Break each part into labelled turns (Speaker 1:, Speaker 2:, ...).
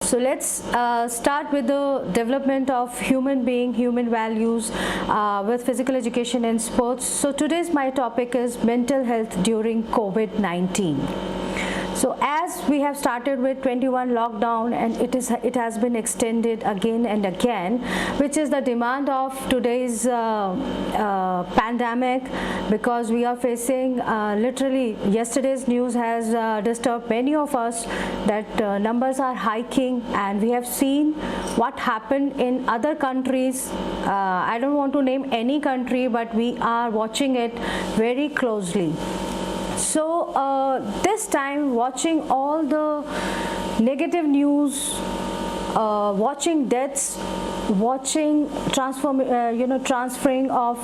Speaker 1: So let's start with the development of human being, human values with physical education and sports. So today's my topic is mental health during COVID-19. So as we have started with 21 lockdown, and it has been extended again and again, which is the demand of today's pandemic, because we are facing literally yesterday's news has disturbed many of us that numbers are hiking, and we have seen what happened in other countries. I don't want to name any country, but we are watching it very closely. So this time, watching all the negative news, watching deaths, watching transferring of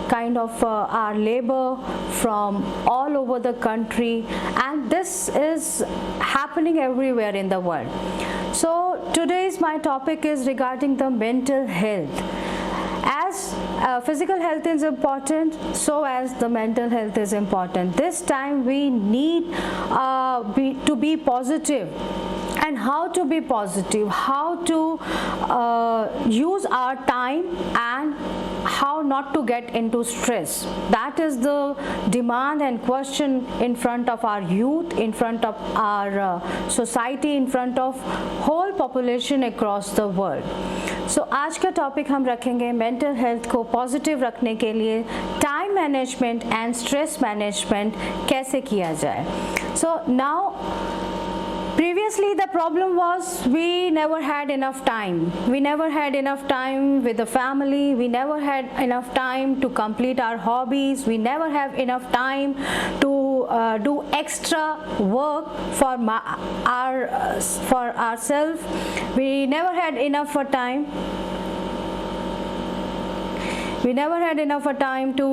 Speaker 1: kind of our labor from all over the country, and this is happening everywhere in the world. So today's my topic is regarding the mental health. As physical health is important, so as the mental health is important. This time we need to be positive. And how to be positive, how to use our time, and how not to get into stress. That is the demand and question in front of our youth, in front of our society, in front of whole population across the world. So आज का topic हम रखेंगे mental health को positive रखने के लिए time management and stress management कैसे किया जाए. So now previously the problem was we never had enough time. We never had enough time with the family. We never had enough time to complete our hobbies. We never have enough time to do extra work for ourselves. We never had enough time. We never had enough time to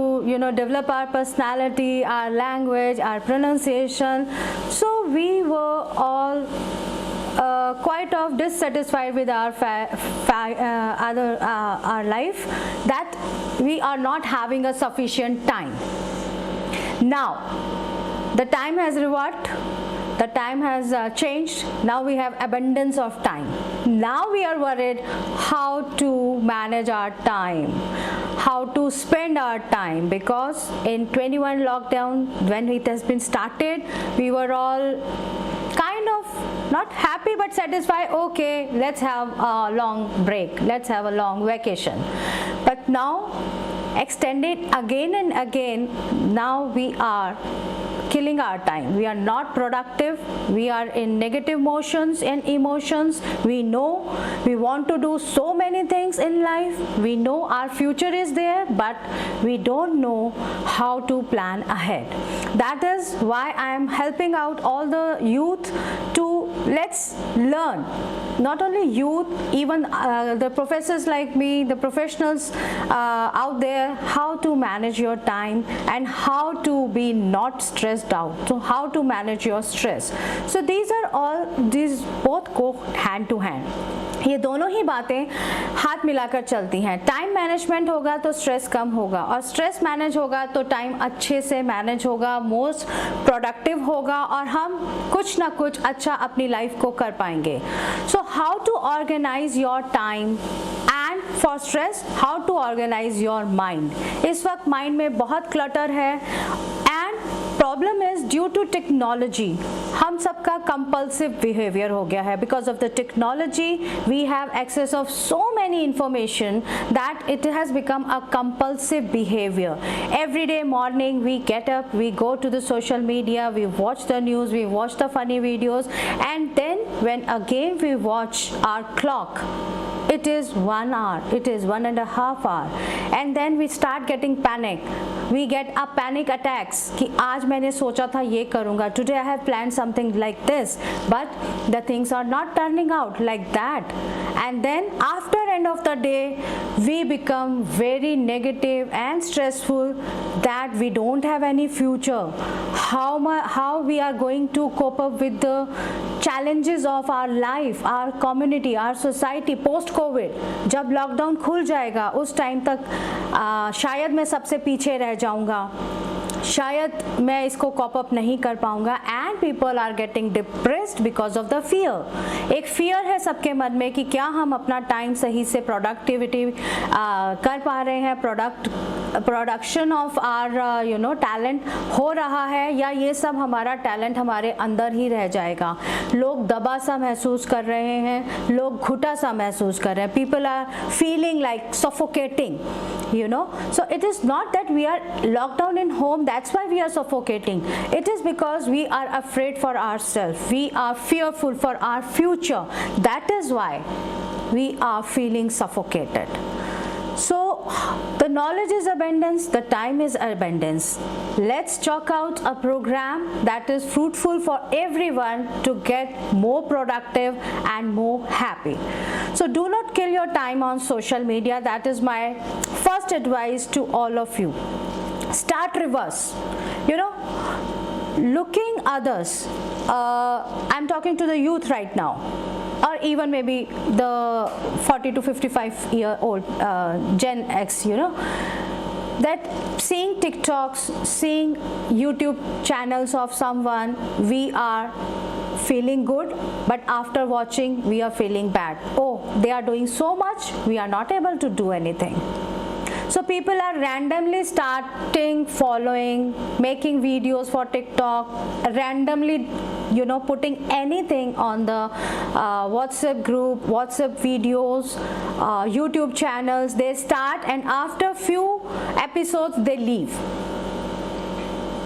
Speaker 1: develop our personality, our language, our pronunciation. So we were all quite of dissatisfied with our our life, that we are not having a sufficient time. Now the time has reversed. The time has changed. Now we have abundance of time. Now we are worried how to manage our time, how to spend our time, because in 21 lockdown, when it has been started, we were all kind of not happy but satisfied. Okay, let's have a long break, let's have a long vacation. But now extended again and again, now we are killing our time. We are not productive. We are in negative motions and emotions. We know we want to do so many things in life. We know our future is there, but we don't know how to plan ahead. That is why I am helping out all the youth to let's learn. Not only youth, even the professors like me, the professionals out there, how to manage your time and how to be not stressed out. So how to manage your stress. So these both go hand to hand. ये दोनों ही बातें हाथ मिलाकर चलती हैं. Time management होगा तो stress कम होगा, और स्ट्रेस मैनेज होगा तो टाइम अच्छे से मैनेज होगा, मोस्ट प्रोडक्टिव होगा, और हम कुछ ना कुछ अच्छा अपनी लाइफ को कर पाएंगे. So how to organise your time and for stress, how to organise your mind. इस वक्त माइंड में बहुत क्लटर है, and problem is due to technology. हम सबका कंपल्सिव बिहेवियर हो गया है. Because of the technology we have access of so many information that it has become a compulsive behaviour. Every day morning we get up, we go to the social media, we watch the news, we watch the funny videos, and then when again we watch our clock, it is 1 hour, it is 1.5 hour, and then we start getting panic. We get a panic attacks कि आज मैंने सोचा था ये करूँगा, today I have planned something like this, but the things are not turning out like that. And then after end of the day, we become very negative and stressful that we don't have any future. How we are going to cope up with the challenges of our life, our community, our society post COVID. जब lockdown खुल जाएगा उस time तक शायद मैं सबसे पीछे रह जाऊंगा. शायद मैं इसको कॉप अप नहीं कर पाऊंगा, and people are getting depressed because of the fear. एक फियर है सबके मन में कि क्या हम अपना टाइम सही से प्रोडक्टिविटी कर पा रहे हैं, प्रोडक्शन ऑफ आर टैलेंट हो रहा है, या ये सब हमारा टैलेंट हमारे अंदर ही रह जाएगा। लोग दबा सा महसूस कर रहे हैं, लोग घुटा सा महसूस कर रहे हैं, people are feeling like suffocating, so it is not that we are locked down in home, that's why we are suffocating. It is because we are afraid for ourselves, we are fearful for our future, that is why we are feeling suffocated. So the knowledge is abundance, the time is abundance. Let's chalk out a program that is fruitful for everyone to get more productive and more happy. So do not kill your time on social media. That is my first advice to all of you. Start reverse. Looking others. I'm talking to the youth right now, or even maybe the 40 to 55 year old Gen X, that seeing TikToks, seeing YouTube channels of someone, we are feeling good, but after watching we are feeling bad. Oh, they are doing so much, we are not able to do anything. So people are randomly starting following, making videos for TikTok, randomly putting anything on the WhatsApp group, WhatsApp videos, YouTube channels. They start, and after few episodes they leave.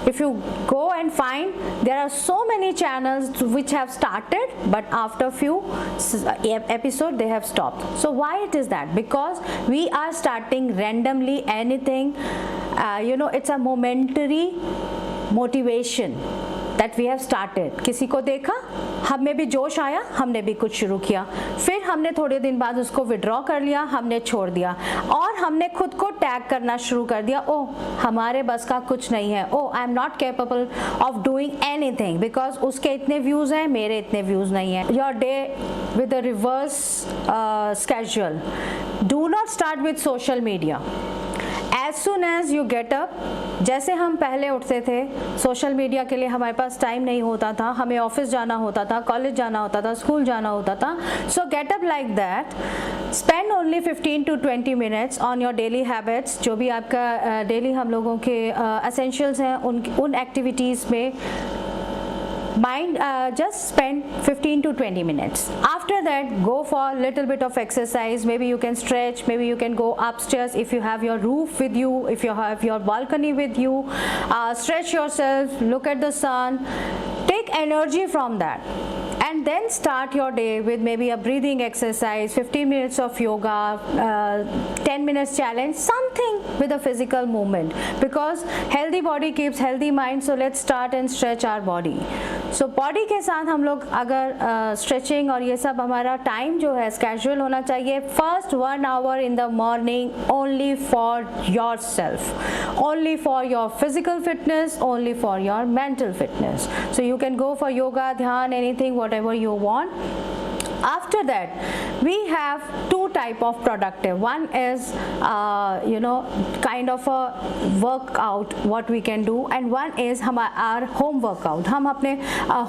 Speaker 1: If you go and find, there are so many channels which have started, but after few episodes they have stopped. So why it is that? Because we are starting randomly anything, it's a momentary motivation that we have started. किसी को देखा, हम में भी जोश आया, हमने भी कुछ शुरू किया, फिर हमने थोड़े दिन बाद उसको विड्रॉ कर लिया, हमने छोड़ दिया, और हमने खुद को टैग करना शुरू कर दिया, ओह हमारे बस का कुछ नहीं है, oh I am not capable of doing anything because उसके इतने व्यूज़ हैं, मेरे इतने व्यूज़ नहीं हैं. Your day with a reverse schedule. Do not start with social media. As soon as you get up, जैसे हम पहले उठते थे, सोशल मीडिया के लिए हमारे पास टाइम नहीं होता था, हमें ऑफिस जाना होता था, कॉलेज जाना होता था, स्कूल जाना होता था. सो get up like that. Spend only 15 to 20 minutes on your daily habits. जो भी आपका डेली हम लोगों के एसेंशियल्स हैं उन एक्टिविटीज़ में mind just spend 15 to 20 minutes. After that, go for a little bit of exercise. Maybe you can stretch, maybe you can go upstairs if you have your roof with you, if you have your balcony with you. Stretch yourself, look at the sun, take energy from that, and then start your day with maybe a breathing exercise, 15 minutes of yoga, 10 minutes challenge, something with a physical movement, because healthy body keeps healthy mind. So let's start and stretch our body. So body के साथ हम लोग अगर stretching और ये सब, हमारा time जो है schedule होना चाहिए. First 1 hour in the morning only for yourself, only for your physical fitness, only for your mental fitness. So you can go for yoga, dhyan, anything, whatever you want. After that, we have two type of productive. One is kind of a workout what we can do, and one is our home workout. हम अपने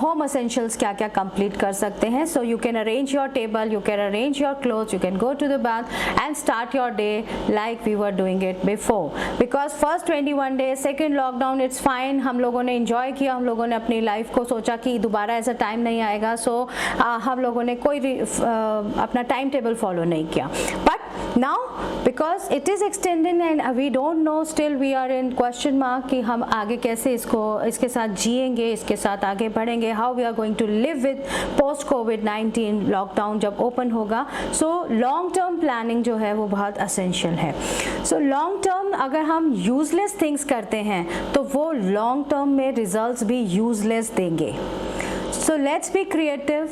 Speaker 1: home essentials क्या क्या complete कर सकते हैं. So you can arrange your table, you can arrange your clothes, you can go to the bath and start your day like we were doing it before. Because first 21 days, second lockdown, it's fine. हम लोगों ने enjoy किया, हम लोगों ने अपनी life को सोचा कि दोबारा ऐसा time नहीं आएगा. So हम लोगों ने कोई अपना टाइम टेबल फॉलो नहीं किया. But now because it is extending and we don't know, still we are in question mark कि हम आगे कैसे इसके साथ जिएंगे, इसके साथ आगे बढ़ेंगे. How we are going to live with post कोविड-19 लॉकडाउन जब ओपन होगा. सो लॉन्ग टर्म प्लानिंग जो है वो बहुत असेंशियल है. सो लॉन्ग टर्म अगर हम यूजलेस थिंग्स करते हैं तो वो लॉन्ग टर्म में रिजल्ट्स भी यूजलेस देंगे. So let's be creative,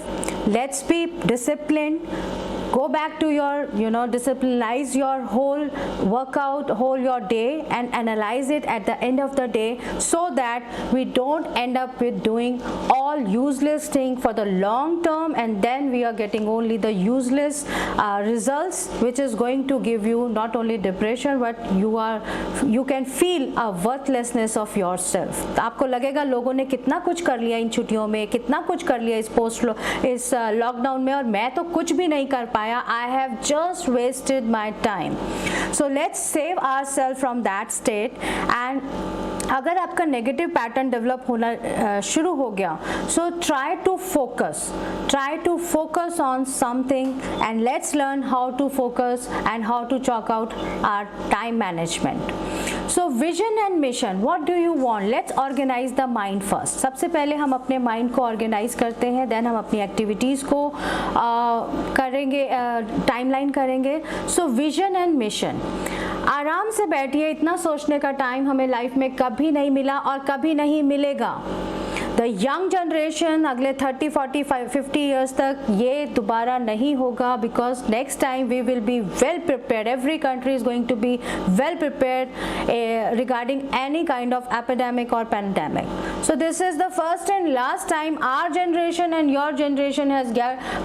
Speaker 1: let's be disciplined. go back to your, disciplinize your whole workout, whole your day, and analyze it at the end of the day, so that we don't end up with doing all useless thing for the long term, and then we are getting only the useless results, which is going to give you not only depression, but you can feel a worthlessness of yourself. तो आपको लगेगा लोगों ने कितना कुछ कर लिया इन छुट्टियों में, कितना कुछ कर लिया इस लॉकडाउन में, और मैं तो कुछ भी नहीं कर पाया. I have just wasted my time. So let's save ourselves from that state. And अगर आपका नेगेटिव पैटर्न डेवलप होना शुरू हो गया, so try to focus on something, and let's learn how to focus and how to chalk out our time management. So vision and mission, what do you want? Let's organise the mind first. सबसे पहले हम अपने mind को organise करते हैं, then हम अपनी activities को करेंगे, टाइमलाइन करेंगे. सो विजन एंड मिशन, आराम से बैठिए. इतना सोचने का टाइम हमें लाइफ में कभी नहीं मिला और कभी नहीं मिलेगा. द यंग जनरेशन अगले 30, 40, 50 ईयर्स तक ये दोबारा नहीं होगा, because next time we will be well prepared. Every country is going to be well prepared regarding any kind of epidemic और pandemic. So this is the first and last time our generation and your generation has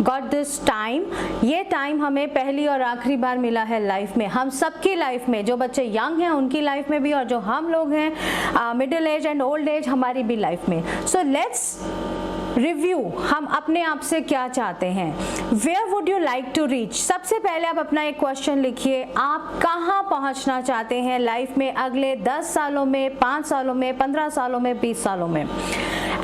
Speaker 1: got this time. ये time हमें पहली और आखिरी बार मिला है life में, हम सबकी लाइफ में. जो बच्चे यंग हैं उनकी लाइफ में भी, और जो हम लोग हैं middle age and old age, हमारी भी लाइफ में. सो लेट्स रिव्यू, हम अपने आप से क्या चाहते हैं. Where would you like to reach? सबसे पहले आप अपना एक क्वेश्चन लिखिए, आप कहाँ पहुँचना चाहते हैं लाइफ में अगले 10 सालों में, 5 सालों में, 15 सालों में, 20 सालों में.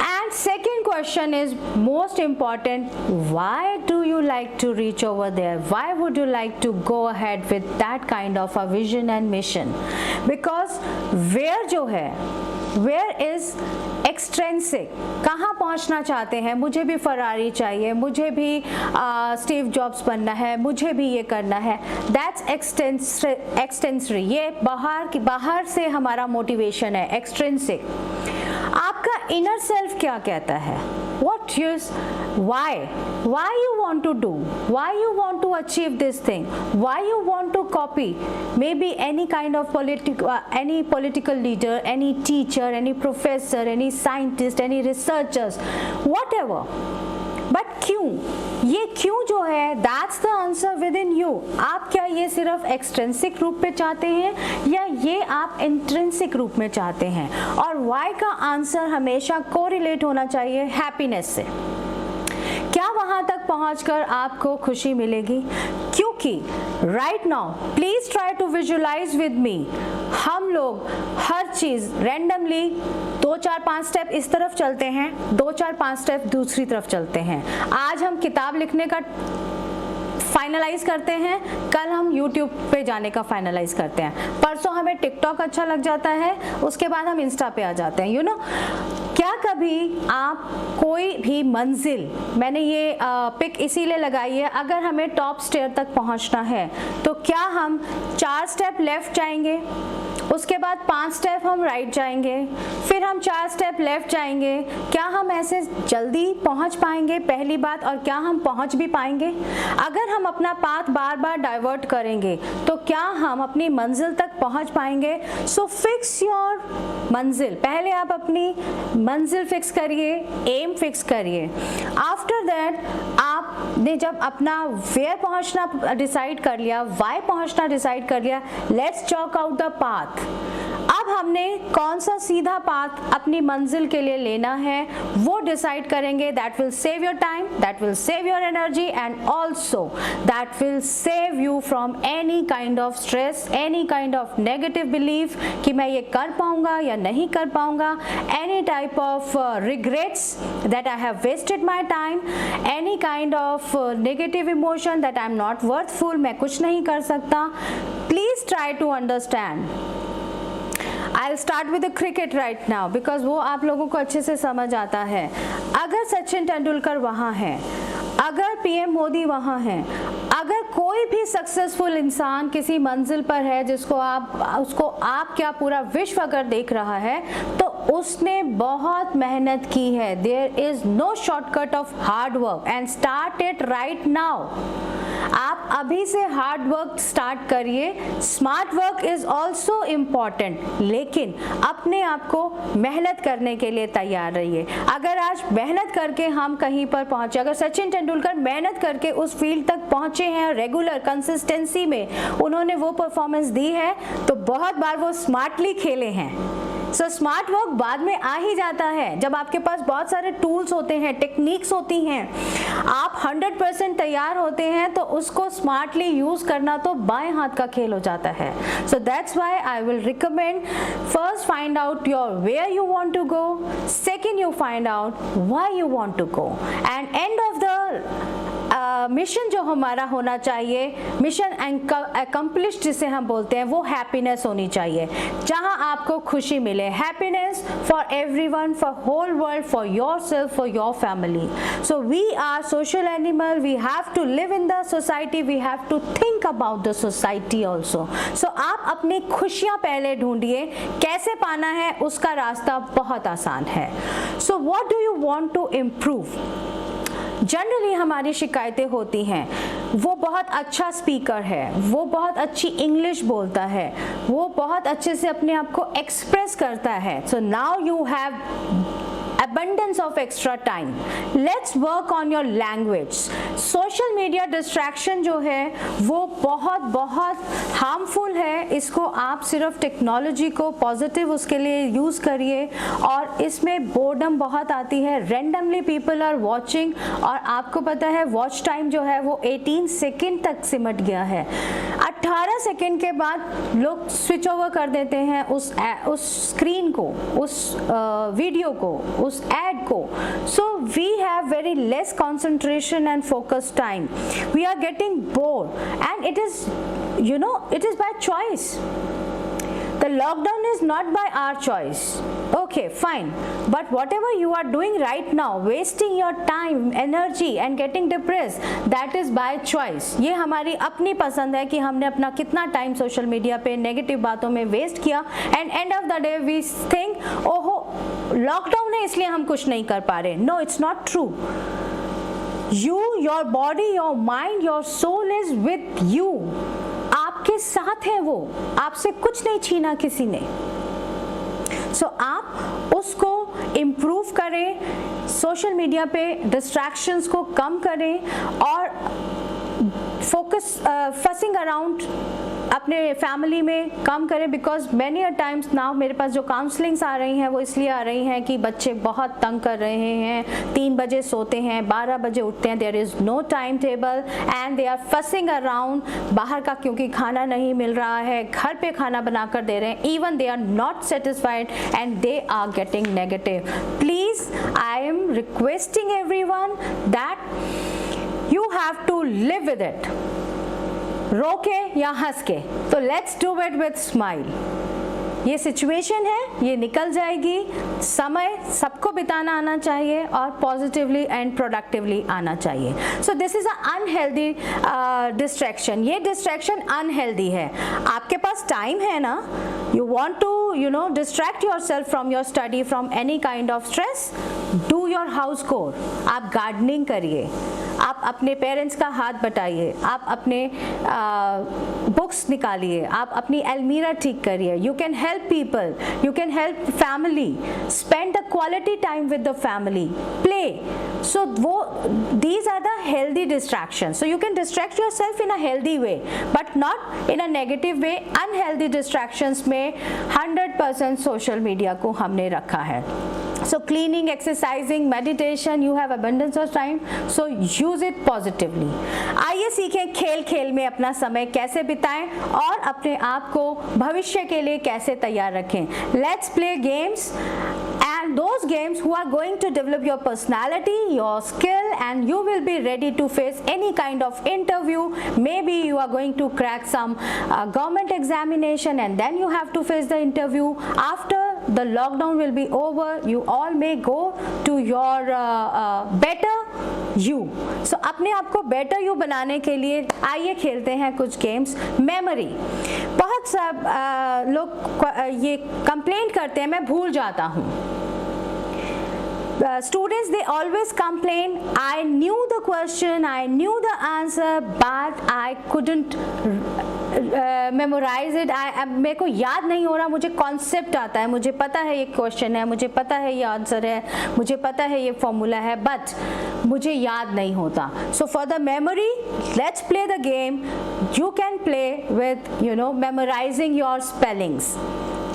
Speaker 1: And second question is most important, why do you like to reach over there? Why would you like to go ahead with that kind of a vision and mission? Because where जो है, where is extrinsic, कहाँ पहुँचना चाहते हैं. मुझे भी Ferrari चाहिए, मुझे भी स्टीव जॉब्स बनना है, मुझे भी ये करना है. That's extrinsic, ये बाहर से हमारा मोटिवेशन है. एक्सट्रिंसिक, आपका इनर सेल्फ क्या कहता है. why you want to do, why you want to achieve this thing, why you want to copy maybe any kind of any political leader, any teacher, any professor, any scientist, any researchers, whatever. But क्यों, ये क्यों जो है, that's the answer with in you. आप क्या ये सिर्फ extrinsic रूप में चाहते हैं, या ये आप इंट्रिंसिक रूप में चाहते हैं. और वाई का आंसर हमेशा कोरिलेट होना चाहिए हैप्पीनेस से. क्या वहां तक पहुंचकर आपको खुशी मिलेगी? क्योंकि right now please try to visualise with me, हम लोग हर चीज रैंडमली 2, 4, 5 स्टेप इस तरफ चलते हैं, 2, 4, 5 स्टेप दूसरी तरफ चलते हैं. आज हम किताब लिखने का फाइनलाइज करते हैं, कल हम YouTube पे जाने का फाइनलाइज करते हैं, परसों हमें टिकटॉक अच्छा लग जाता है, उसके बाद हम इंस्टा पे आ जाते हैं. क्या कभी आप कोई भी मंजिल, मैंने ये पिक इसीलिए लगाई है, अगर हमें टॉप स्टेयर तक पहुंचना है तो क्या हम 4 स्टेप लेफ्ट जाएंगे, उसके बाद 5 स्टेप हम राइट जाएंगे, फिर हम 4 स्टेप लेफ्ट जाएंगे? क्या हम ऐसे जल्दी पहुंच पाएंगे? पहली बात. और क्या हम पहुंच भी पाएंगे? अगर हम अपना पाथ बार बार डाइवर्ट करेंगे तो क्या हम अपनी मंजिल तक पहुंच पाएंगे? सो फिक्स योर मंजिल. पहले आप अपनी मंजिल फिक्स करिए, एम फिक्स करिए. आफ्टर दैट आपने जब अपना वेयर पहुंचना डिसाइड कर लिया, वाई पहुंचना डिसाइड कर लिया, let's chalk out the path. अब हमने कौन सा सीधा पाथ अपनी मंजिल के लिए लेना है वो डिसाइड करेंगे. That will save your time, that will save your energy, and also that will save you from any kind of stress, any kind of negative belief कि मैं ये कर पाऊंगा या नहीं कर पाऊंगा, any type of regrets that I have wasted my time, any kind of negative emotion that I am not worthful, मैं कुछ नहीं कर सकता. Please try to understand. I'll start with the cricket right now because वो आप लोगों को अच्छे से समझ आता है. अगर सचिन तेंदुलकर वहाँ हैं, अगर पीएम मोदी वहाँ हैं, अगर कोई भी सक्सेसफुल इंसान किसी मंजिल पर है उसको आप क्या पूरा विश्व अगर देख रहा है तो उसने बहुत मेहनत की है। There is no shortcut of hard work and start it right now. आप अभी से हार्ड वर्क स्टार्ट करिए। Smart work is also important, लेकिन अपने आप को मेहनत करने के लिए तैयार रहिए। अगर आज मेहनत करके हम कहीं पर पहुंचे, अगर सचिन तेंदुलकर मेहनत करके उस फील्ड तक पहुंचे हैं, रेगुलर कंसिस्टेंसी में उन्होंने वो परफॉर्मेंस दी है, तो बहुत बार वो स्मार्टली खेले हैं। सो स्मार्ट वर्क बाद में आ ही जाता है जब आपके पास बहुत सारे टूल्स होते हैं, टेक्निक्स होती हैं, आप 100% तैयार होते हैं, तो उसको स्मार्टली यूज करना तो बाएं हाथ का खेल हो जाता है। So that's why I will recommend, first find out your where you want to go, second you find out why you want to go, and end of the mission जो हमारा होना चाहिए, मिशन अकम्प्लिश्ड जिसे हम बोलते हैं, वो happiness होनी चाहिए, जहां आपको खुशी मिले। Happiness for everyone, for whole world, for yourself, for your family. So we are social animal, we have to live in the society, we have to think about the society also. So आप अपनी खुशियां पहले ढूंढिए, कैसे पाना है उसका रास्ता बहुत आसान है। So what do you want to improve? Generally हमारी शिकायतें होती हैं, वो बहुत अच्छा स्पीकर है, वो बहुत अच्छी इंग्लिश बोलता है, वो बहुत अच्छे से अपने आप को एक्सप्रेस करता है। So now you have abundance of extra time, let's work on your language। Social media distraction जो है वो बहुत हार्मफुल है। इसको आप सिर्फ टेक्नोलॉजी को पॉजिटिव उसके लिए यूज करिए, और इसमें बोर्डम बहुत आती है, रेंडमली पीपल आर वॉचिंग, और आपको पता है वॉच टाइम जो है वो 18 सेकेंड तक सिमट गया है। 18 सेकेंड के बाद लोग स्विच ओवर कर देते हैं उस स्क्रीन को, उस वीडियो को, उस एड को। So we have very less concentration and focus time. We are getting bored, and it is, you know, it is by choice. The lockdown is not by our choice. Okay, fine. But whatever you are doing right now, wasting your time, energy and getting depressed, that is by choice. ये हमारी अपनी पसंद है कि हमने अपना कितना time social media पे नेगेटिव बातों में वेस्ट किया, and end of the day we think ओहो लॉकडाउन है इसलिए हम कुछ नहीं कर पा रहे। No, it's not true. You, your body, your mind, your soul is with you. आपके साथ है वो, आपसे कुछ नहीं छीना किसी ने। सो आप उसको इम्प्रूव करें, सोशल मीडिया पे डिस्ट्रैक्शंस को कम करें, और फोकस फसिंग अराउंड अपने फैमिली में कम करें। Because many a times now मेरे पास जो काउंसलिंग्स आ रही हैं वो इसलिए आ रही हैं कि बच्चे बहुत तंग कर रहे हैं, 3 बजे सोते हैं, 12 बजे उठते हैं, there is no time table, and they are fussing around. बाहर का क्योंकि खाना नहीं मिल रहा है, घर पे खाना बनाकर दे रहे हैं, even they are not satisfied and they are getting negative. Please I am requesting everyone that you have to live with it, रो के या हंस के, तो let's do it with smile. ये सिचुएशन है, ये निकल जाएगी। समय सबको बिताना आना चाहिए और पॉजिटिवली एंड प्रोडक्टिवली आना चाहिए। सो this is a unhealthy distraction. ये डिस्ट्रैक्शन अनहेल्दी है। आपके पास टाइम है ना, you want to distract yourself from your study, from any kind of stress, do your house chore। आप गार्डनिंग करिए, आप अपने पेरेंट्स का हाथ बटाइए, आप अपने बुक्स निकालिए, आप अपनी अलमीरा ठीक करिए। You can help people, you can help family, spend the quality time with the family, play. So these are the healthy distractions. So you can distract yourself in a healthy way, but not in a negative way. Unhealthy distractions में 100% social media को हमने रखा है। So cleaning, exercising, meditation, you have abundance of time, so use it positively। आइए सीखें खेल खेल में अपना समय कैसे बिताएं और अपने आप को भविष्य के लिए कैसे तैयार रखें। Let's play games, and those games who are going to develop your personality, your skill, and you will be ready to face any kind of interview. Maybe you are going to crack some government examination, and then you have to face the interview. After the lockdown will be over, you all may go to your better you. So अपने आप को better you बनाने के लिए आइए खेलते हैं कुछ गेम्स. मेमोरी, बहुत सब लोग ये कंप्लेंट करते हैं मैं भूल जाता हूँ. Students, they always complain, I knew the question, I knew the answer, but I couldn't memorize it. मेरे को याद नहीं हो रहा, मुझे कॉन्सेप्ट आता है, मुझे पता है ये क्वेश्चन है, मुझे पता है ये आंसर है, मुझे पता है ये फॉर्मूला है, बट मुझे याद नहीं होता. So for the memory, let's play the game. You can play with, memorizing your spellings.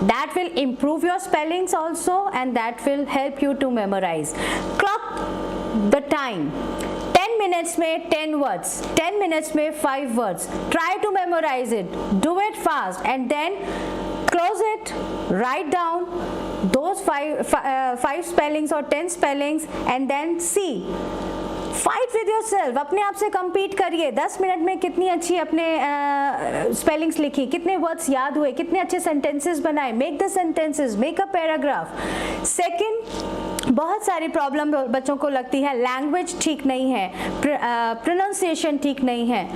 Speaker 1: That will improve your spellings also, and that will help you to memorize. Clock the time. 10 minutes में 10 words, 10 minutes में 5 words. Try to memorize it. Do it fast, and then close it. Write down those five spellings or 10 spellings, and then see. Fight with your self, अपने आप से compete करिए. 10 minute में कितनी अच्छी अपने स्पेलिंग्स लिखी, कितने वर्ड्स याद हुए, कितने अच्छे सेंटेंसेस बनाए. Make the sentences, make a paragraph. Second, बहुत सारी प्रॉब्लम बच्चों को लगती है, लैंग्वेज ठीक नहीं है, प्रोनाउंसिएशन ठीक नहीं है.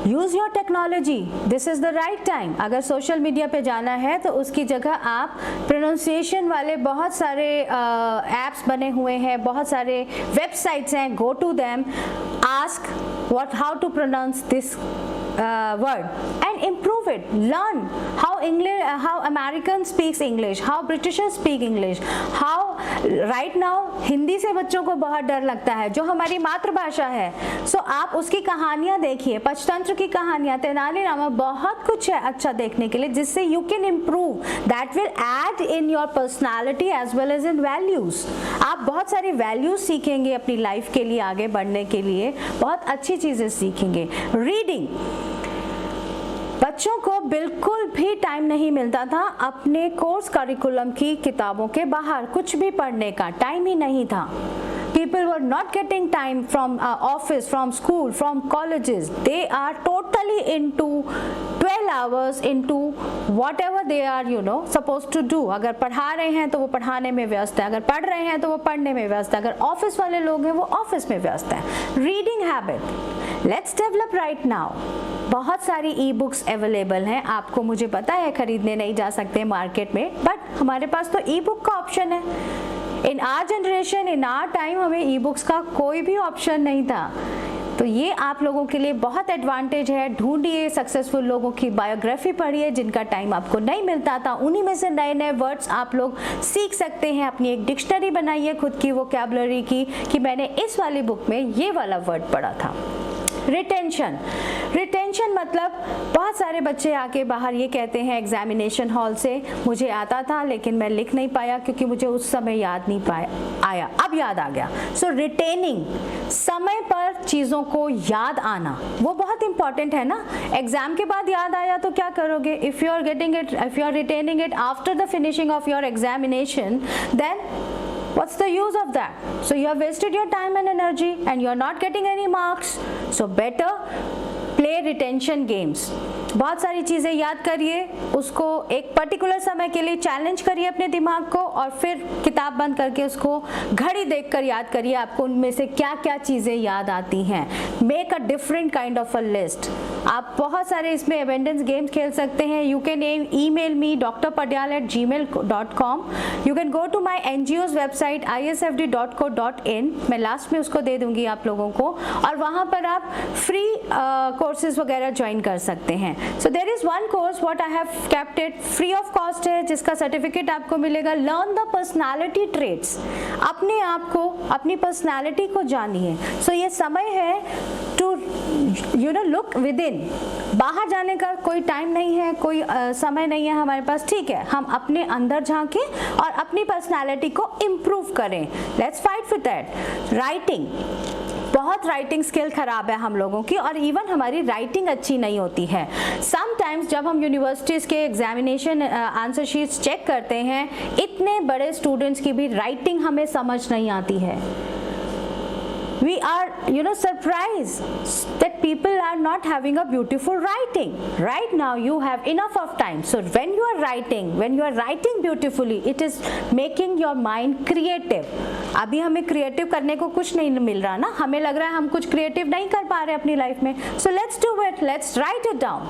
Speaker 1: Use your technology, this is the right time. अगर सोशल मीडिया पे जाना है तो उसकी जगह आप प्रोनाउंसिएशन वाले बहुत सारे ऐप्स बने हुए हैं, बहुत सारे वेबसाइट्स हैं. Go to them, ask how to pronounce this word and improve it. Learn how American speaks English, how Britishers speak English, how right now Hindi से बच्चों को बहुत डर लगता है जो हमारी मातृभाषा है. So आप उसकी कहानियाँ देखिए, पंचतंत्र की कहानियाँ, तेनालीरामा, बहुत कुछ है अच्छा देखने के लिए जिससे you can improve. That will add in your personality as well as in values. आप बहुत सारी values सीखेंगे अपनी लाइफ के लिए, आगे बढ़ने के लिए बहुत अच्छी चीज़ें सीखेंगे. रीडिंग, बच्चों को बिल्कुल भी टाइम नहीं मिलता था अपने कोर्स करिकुलम की किताबों के बाहर कुछ भी पढ़ने का टाइम ही नहीं था. People were not getting time from office, from school, from colleges. They are totally into 12 hours into whatever they are, supposed to do. अगर पढ़ा रहे हैं तो वो पढ़ाने में व्यस्त है, अगर पढ़ रहे हैं तो वो पढ़ने में व्यस्त है, अगर ऑफिस वाले लोग हैं वो ऑफिस में व्यस्त है. Reading habit, let's develop right now. बहुत सारी ई बुक्स अवेलेबल हैं, आपको मुझे पता है खरीदने नहीं जा सकते मार्केट में, बट हमारे पास तो ई बुक का ऑप्शन है. In our generation, in our time हमें ई बुक्स का कोई भी ऑप्शन नहीं था. तो ये आप लोगों के लिए बहुत एडवांटेज है. ढूंढिए सक्सेसफुल लोगों की बायोग्राफी पढ़िए जिनका टाइम आपको नहीं मिलता था, उन्हीं में से नए नए वर्ड्स आप लोग सीख सकते हैं. अपनी एक डिक्शनरी बनाइए खुद की वोकैबुलरी की कि मैंने इस वाली बुक में ये वाला वर्ड पढ़ा था. रिटेंशन, रिटेंशन मतलब बहुत सारे बच्चे आके बाहर ये कहते हैं एग्जामिनेशन हॉल से, मुझे आता था लेकिन मैं लिख नहीं पाया क्योंकि मुझे उस समय याद नहीं आया, अब याद आ गया. सो रिटेनिंग, समय पर चीज़ों को याद आना, वो बहुत इंपॉर्टेंट है ना. एग्जाम के बाद याद आया तो क्या करोगे? If you are retaining it after the finishing of your examination, then what's the use of that? So you have wasted your time and energy and you are not getting any marks. So better play retention games. बहुत सारी चीज़ें याद करिए, उसको एक particular समय के लिए चैलेंज करिए अपने दिमाग को और फिर किताब बंद करके उसको घड़ी देखकर याद करिए आपको उनमें से क्या क्या चीज़ें याद आती हैं. Make a different kind of a list. आप बहुत सारे इसमें अबेंडेंस गेम्स खेल सकते हैं. You can email me drpadyal@gmail.com. You can go to my NGO's website isfd.co.in. मैं लास्ट में उसको दे दूंगी आप लोगों को, और वहाँ पर आप फ्री कोर्सेज वगैरह ज्वाइन कर सकते हैं. So there is one course what I have kept it free of cost है, जिसका सर्टिफिकेट आपको मिलेगा. Learn the personality traits. अपने आप को, अपनी पर्सनालिटी को जानिए. So ये समय है to look within. बाहर जाने का कोई टाइम नहीं है, कोई समय नहीं है हमारे पास, ठीक है. हम अपने अंदर झांकें और अपनी पर्सनालिटी को इम्प्रूव करें. Let's fight with that. Writing, बहुत राइटिंग स्किल खराब है हम लोगों की, और इवन हमारी राइटिंग अच्छी नहीं होती है. समटाइम्स जब हम यूनिवर्सिटीज़ के एग्जामिनेशन आंसर शीट्स चेक करते हैं, इतने बड़े स्टूडेंट्स की भी राइटिंग हमें समझ नहीं आती है. we are surprised that people are not having a beautiful writing. Right now you have enough of time, so when you are writing beautifully, it is making your mind creative. अभी हमें creative करने को कुछ नहीं मिल रहा ना, हमें लग रहा है हम कुछ क्रिएटिव नहीं कर पा रहे अपनी लाइफ में. So let's do it, let's write it down.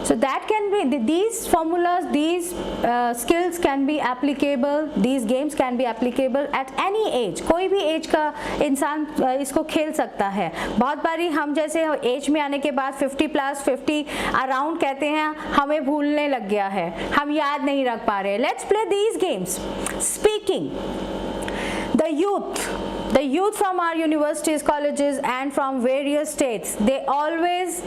Speaker 1: So that can be, these formulas, these skills can be applicable, these games can be applicable at any age. कोई भी एज का इंसान इसको खेल सकता है. बहुत बारी हम जैसे एज में आने के बाद 50+ 50 अराउंड कहते हैं, हमें भूलने लग गया है, हम याद नहीं रख पा रहे. Let's play these games. Speaking. The youth from our universities, colleges and from various states, they always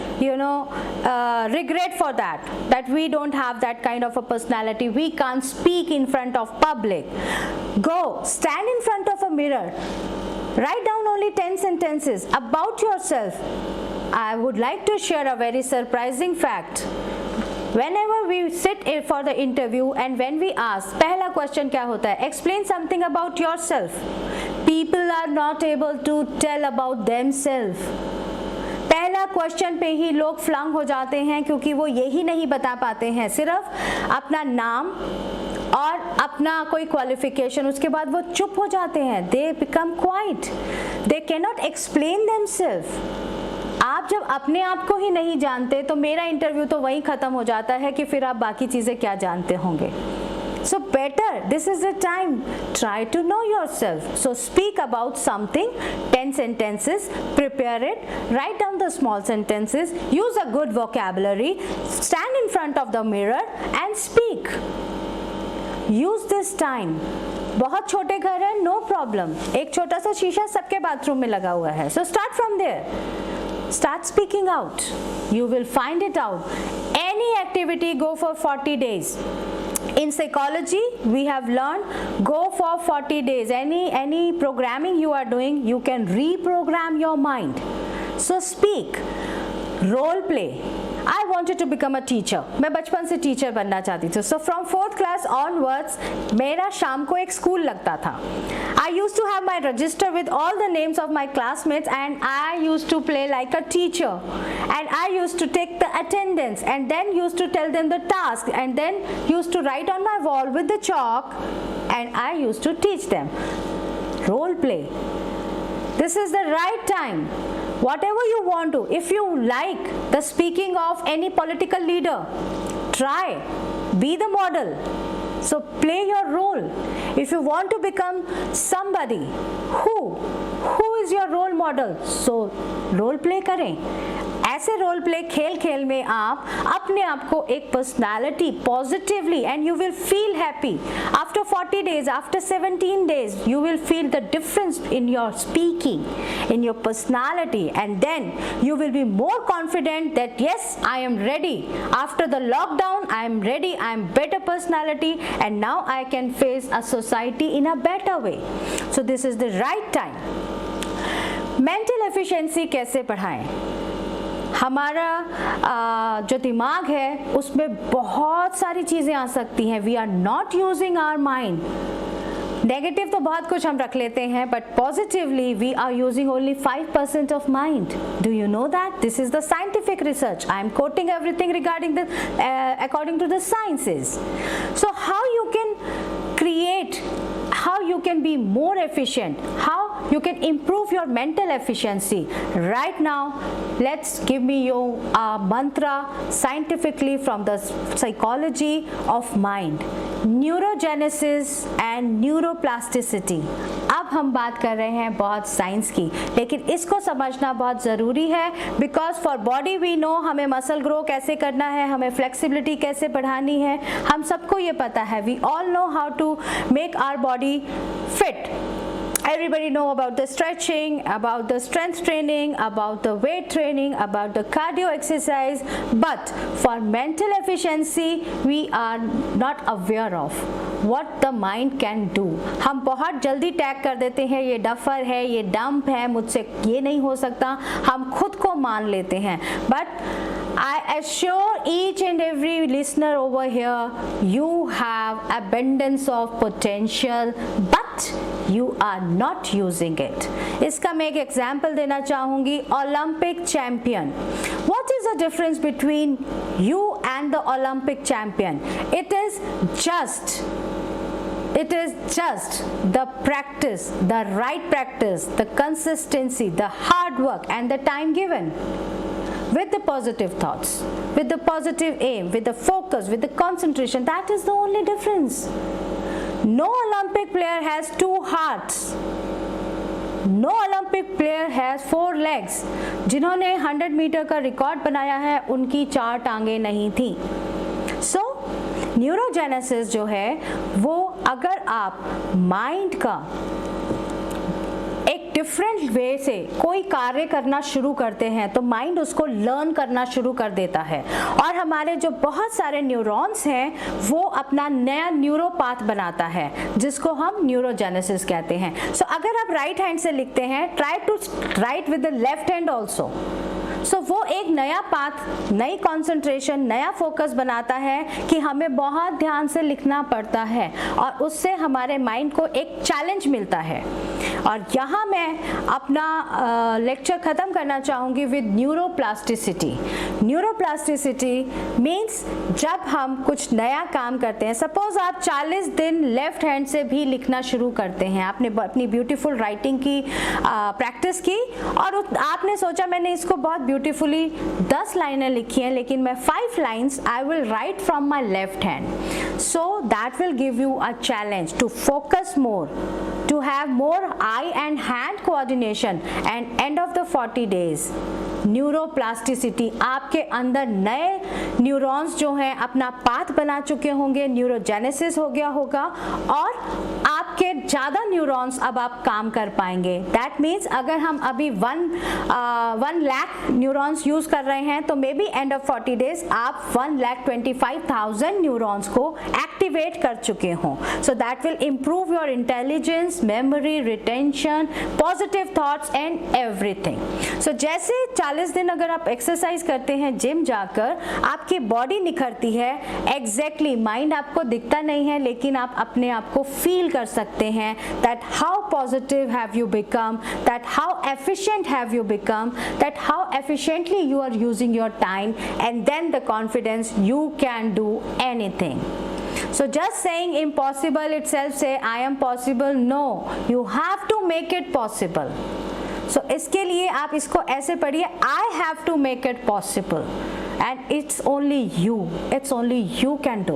Speaker 1: regret for that we don't have that kind of a personality. We can't speak in front of public. Go stand in front of a mirror, write down only 10 sentences about yourself. I would like to share a very surprising fact. Whenever we sit for the interview and when we ask, पहला question क्या होता है? Explain something about yourself. People are not able to tell about themselves. पहला question पे ही लोग flung हो जाते हैं, क्योंकि वो यही नहीं बता पाते हैं, सिर्फ अपना नाम और अपना कोई क्वालिफिकेशन, उसके बाद वो चुप हो जाते हैं. They become quiet. They cannot explain themselves. आप जब अपने आप को ही नहीं जानते तो मेरा इंटरव्यू तो वहीं खत्म हो जाता है कि फिर आप बाकी चीजें क्या जानते होंगे. So better, this is the time, try to know yourself. So speak about something, 10 sentences, prepare it, write down the small sentences, use a good vocabulary, stand in front of the mirror and speak. Use this time. बहुत छोटे घर है, no problem. एक छोटा सा शीशा सबके bathroom में लगा हुआ है. So start from there. Start speaking out. You will find it out. Any activity, go for 40 days. In psychology, we have learned, go for 40 days. Any programming you are doing, you can reprogram your mind. So speak. Role play. I wanted to become a teacher. मैं बचपन से teacher बनना चाहती थी. So from 4th class onwards, मेरा शाम को एक स्कूल लगता था. I used to have my register with all the names of my classmates and I used to play like a teacher. And I used to take the attendance and then used to tell them the task and then used to write on my wall with the chalk and I used to teach them. Role play. This is the right time. Whatever you want to, if you like the speaking of any political leader, try, be the model. So play your role. If you want to become somebody, who is your role model? So role play करें. ऐसे role play खेल खेल में आप अपने आप को एक personality positively and you will feel happy. After 40 days, after 17 days, you will feel the difference in your speaking, in your personality, and then you will be more confident that yes, I am ready. After the lockdown, I am ready, I am better personality and now I can face a society in a better way. So this is the right time. Mental efficiency कैसे बढ़ाएं? हमारा जो दिमाग है उसमें बहुत सारी चीज़ें आ सकती हैं. We are not using our mind. Negative तो बहुत कुछ हम रख लेते हैं, but positively we are using only 5% of mind. Do you know that? This is the scientific research. I am quoting everything regarding the according to the sciences. So how you can create, how you can be more efficient, how you can improve your mental efficiency. Right now, let's give me you a mantra scientifically from the psychology of mind. Neurogenesis and neuroplasticity. अब हम बात कर रहे हैं बहुत science की, लेकिन इसको समझना बहुत ज़रूरी है. Because for body we know, हमें मसल ग्रो कैसे करना है, हमें फ्लेक्सिबिलिटी कैसे बढ़ानी है, हम सबको ये पता है. We all know how to make our body fit. Everybody know about the stretching, about the strength training, about the weight training, about the cardio exercise, but for mental efficiency we are not aware of what the mind can do. हम बहुत जल्दी tag कर देते हैं, ये duffer है, ये dump है, मुझसे ये नहीं हो सकता, हम खुद को मान लेते हैं. But I assure each and every listener over here, you have abundance of potential, but you are not using it. इसका मैं एक एग्जाम्पल देना चाहूँगी, Olympic champion. What is the difference between you and the Olympic champion? It is just the practice, the right practice, the consistency, the hard work and the time given. With the positive thoughts, with the positive aim, with the focus, with the concentration, that is the only difference. No Olympic player has 2 hearts. No Olympic player has 4 legs. जिन्होंने 100 metre का record बनाया है उनकी 4 टांगे नहीं थी. So neurogenesis जो है वो अगर आप माइंड का एक डिफरेंट वे से कोई कार्य करना शुरू करते हैं तो माइंड उसको लर्न करना शुरू कर देता है और हमारे जो बहुत सारे न्यूरॉन्स हैं वो अपना नया न्यूरोपाथ बनाता है जिसको हम न्यूरोजेनेसिस कहते हैं. सो अगर आप राइट हैंड से लिखते हैं, try to write with the left hand also. So वो एक नया पाथ, नई कंसंट्रेशन, नया फोकस बनाता है कि हमें बहुत ध्यान से लिखना पड़ता है और उससे हमारे माइंड को एक चैलेंज मिलता है. और यहाँ मैं अपना लेक्चर ख़त्म करना चाहूँगी विद न्यूरोप्लास्टिसिटी. न्यूरोप्लास्टिसिटी मीन्स जब हम कुछ नया काम करते हैं, सपोज आप 40 दिन लेफ्ट हैंड से भी लिखना शुरू करते हैं, आपने अपनी ब्यूटीफुल राइटिंग की प्रैक्टिस की और आपने सोचा मैंने इसको बहुत ब्यूटीफुली 10 लाइनें लिखी हैं लेकिन मैं 5 lines I will write from my left hand. So that will give you a challenge to focus more, to have more eye and hand coordination, and end of the 40 days neuroplasticity, आपके अंदर नए neurons जो हैं अपना path बना चुके होंगे, neurogenesis हो गया होगा और आपके ज़्यादा न्यूरॉन्स अब आप काम कर पाएंगे. दैट मीन्स अगर हम अभी 1 लाख न्यूरॉन्स यूज़ कर रहे हैं तो maybe end of 40 days आप 1,25,000 न्यूरॉन्स को एक्टिवेट कर चुके हों. So that will improve your intelligence, memory, retention, positive thoughts and everything. So जैसे 40 दिन अगर आप एक्सरसाइज करते हैं जिम जाकर, आपकी बॉडी निखरती है. एग्जैक्टली माइंड आपको दिखता नहीं है लेकिन आप अपने आप को फील कर सकते हैं that how positive have you become, that how efficient have you become, that how efficiently you are using your time and then the confidence you can do anything. So just saying impossible itself, say I am possible, no, you have to make it possible. So इसके लिए आप इसको ऐसे पढ़िए, I have to make it possible and it's only you can do.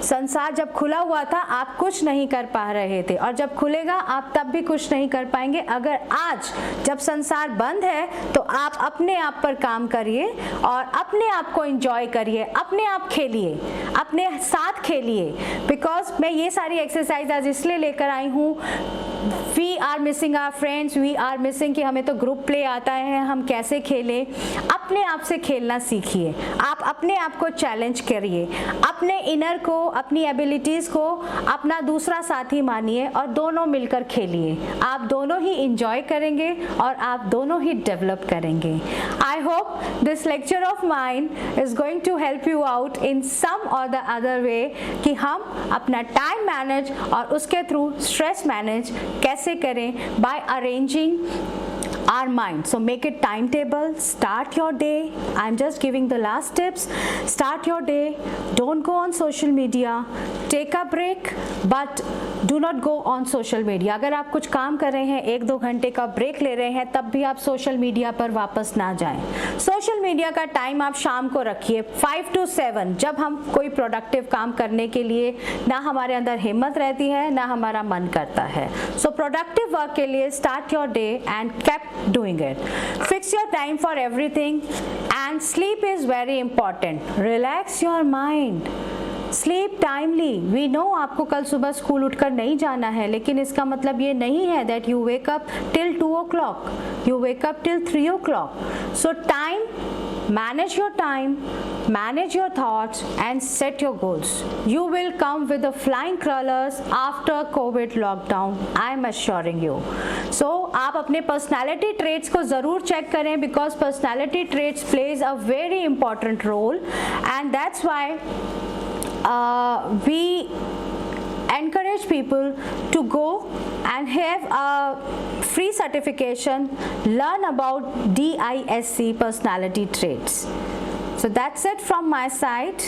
Speaker 1: संसार जब खुला हुआ था आप कुछ नहीं कर पा रहे थे और जब खुलेगा आप तब भी कुछ नहीं कर पाएंगे. अगर आज जब संसार बंद है तो आप अपने आप पर काम करिए और अपने आप को एंजॉय करिए, अपने आप खेलिए, अपने साथ खेलिए. बिकॉज मैं ये सारी एक्सरसाइज आज इसलिए लेकर आई हूँ, we are missing our friends, we are missing कि हमें तो ग्रुप प्ले आता है, हम कैसे खेलें. अपने आप से खेलना सीखिए, आप अपने आप को चैलेंज करिए, अपने इनर को, अपनी एबिलिटीज़ को अपना दूसरा साथी मानिए और दोनों मिलकर खेलिए. आप दोनों ही इंजॉय करेंगे और आप दोनों ही डेवलप करेंगे. I hope this lecture of mine is going to help you out in some or the other way कि हम अपना टाइम मैनेज और उसके थ्रू स्ट्रेस मैनेज कैसे करें by arranging our mind. So make it timetable, start your day. I'm just giving the last tips. Start your day, don't go on social media, take a break but do not go on social media. अगर आप कुछ काम कर रहे हैं, 1-2 घंटे का break ले रहे हैं, तब भी आप सोशल मीडिया पर वापस ना जाएं. सोशल मीडिया का टाइम आप शाम को रखिए 5 to 7, जब हम कोई प्रोडक्टिव काम करने के लिए ना हमारे अंदर हिम्मत रहती है ना हमारा मन करता है. सो प्रोडक्टिव वर्क के लिए start your day and keep doing it. Fix your time for everything and sleep is very important. Relax your mind. Sleep timely. We know आपको कल सुबह स्कूल उठकर नहीं जाना है, लेकिन इसका मतलब ये नहीं है that you wake up till 2 o'clock. You wake up till 3 o'clock. So time, manage your time, manage your thoughts and set your goals. You will come with the flying colors after COVID lockdown. I am assuring you. So आप अपने personality traits को ज़रूर check करें because personality traits plays a very important role and that's why we encourage people to go and have a free certification, learn about DISC personality traits. So that's it from my side.